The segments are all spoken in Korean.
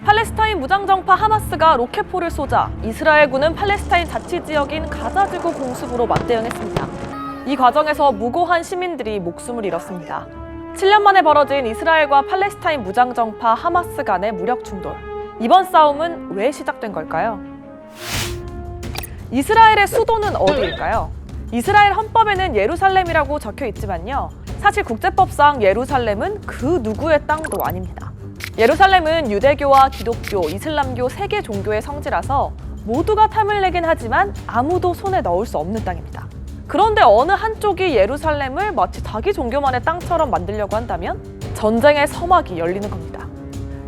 팔레스타인 무장정파 하마스가 로켓포를 쏘자 이스라엘군은 팔레스타인 자치지역인 가자지구 공습으로 맞대응했습니다. 이 과정에서 무고한 시민들이 목숨을 잃었습니다. 7년 만에 벌어진 이스라엘과 팔레스타인 무장정파 하마스 간의 무력 충돌. 이번 싸움은 왜 시작된 걸까요? 이스라엘의 수도는 어디일까요? 이스라엘 헌법에는 예루살렘이라고 적혀 있지만요. 사실 국제법상 예루살렘은 그 누구의 땅도 아닙니다. 예루살렘은 유대교와 기독교, 이슬람교 3개 종교의 성지라서 모두가 탐을 내긴 하지만 아무도 손에 넣을 수 없는 땅입니다. 그런데 어느 한쪽이 예루살렘을 마치 자기 종교만의 땅처럼 만들려고 한다면 전쟁의 서막이 열리는 겁니다.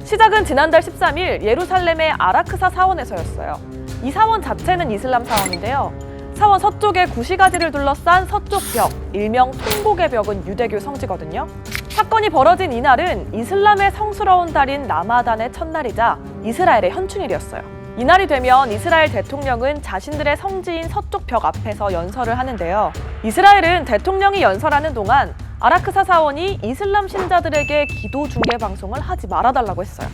시작은 지난달 13일 예루살렘의 아라크사 사원에서였어요. 이 사원 자체는 이슬람 사원인데요. 사원 서쪽에 구시가지를 둘러싼 서쪽 벽, 일명 통곡의 벽은 유대교 성지거든요. 사건이 벌어진 이날은 이슬람의 성스러운 달인 라마단의 첫날이자 이스라엘의 현충일이었어요. 이날이 되면 이스라엘 대통령은 자신들의 성지인 서쪽 벽 앞에서 연설을 하는데요. 이스라엘은 대통령이 연설하는 동안 아라크사 사원이 이슬람 신자들에게 기도 중계 방송을 하지 말아달라고 했어요.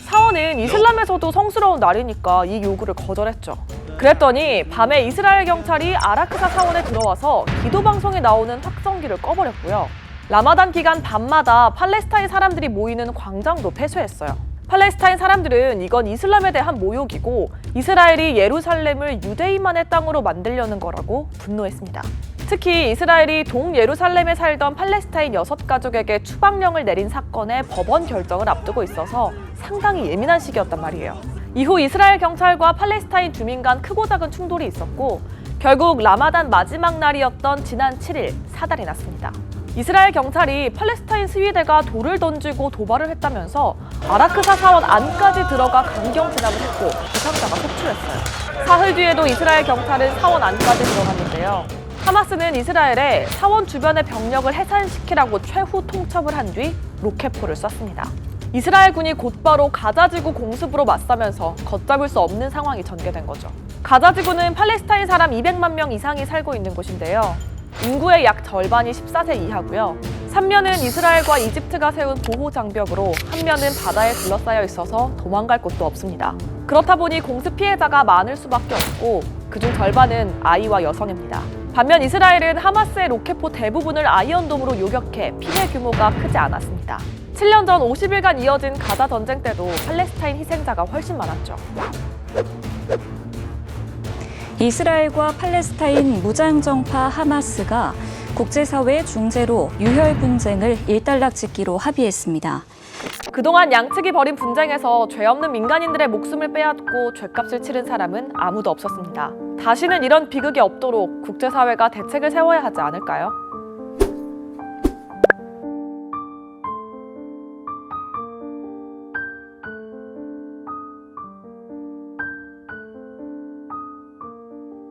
사원은 이슬람에서도 성스러운 날이니까 이 요구를 거절했죠. 그랬더니 밤에 이스라엘 경찰이 아라크사 사원에 들어와서 기도 방송에 나오는 확성기를 꺼버렸고요. 라마단 기간 밤마다 팔레스타인 사람들이 모이는 광장도 폐쇄했어요. 팔레스타인 사람들은 이건 이슬람에 대한 모욕이고 이스라엘이 예루살렘을 유대인만의 땅으로 만들려는 거라고 분노했습니다. 특히 이스라엘이 동예루살렘에 살던 팔레스타인 6가족에게 추방령을 내린 사건의 법원 결정을 앞두고 있어서 상당히 예민한 시기였단 말이에요. 이후 이스라엘 경찰과 팔레스타인 주민 간 크고 작은 충돌이 있었고 결국 라마단 마지막 날이었던 지난 7일 사달이 났습니다. 이스라엘 경찰이 팔레스타인 시위대가 돌을 던지고 도발을 했다면서 아라크사 사원 안까지 들어가 강경 진압을 했고 부상자가 속출했어요. 사흘 뒤에도 이스라엘 경찰은 사원 안까지 들어갔는데요. 하마스는 이스라엘에 사원 주변의 병력을 해산시키라고 최후 통첩을 한 뒤 로켓포를 쐈습니다. 이스라엘군이 곧바로 가자지구 공습으로 맞서면서 걷잡을 수 없는 상황이 전개된 거죠. 가자지구는 팔레스타인 사람 200만 명 이상이 살고 있는 곳인데요. 인구의 약 절반이 14세 이하고요. 3면은 이스라엘과 이집트가 세운 보호 장벽으로 한 면은 바다에 둘러싸여 있어서 도망갈 곳도 없습니다. 그렇다 보니 공습 피해자가 많을 수밖에 없고 그중 절반은 아이와 여성입니다. 반면 이스라엘은 하마스의 로켓포 대부분을 아이언돔으로 요격해 피해 규모가 크지 않았습니다. 7년 전 50일간 이어진 가자 전쟁 때도 팔레스타인 희생자가 훨씬 많았죠. 이스라엘과 팔레스타인 무장정파 하마스가 국제사회 중재로 유혈 분쟁을 일단락짓기로 합의했습니다. 그동안 양측이 벌인 분쟁에서 죄 없는 민간인들의 목숨을 빼앗고 죗값을 치른 사람은 아무도 없었습니다. 다시는 이런 비극이 없도록 국제사회가 대책을 세워야 하지 않을까요?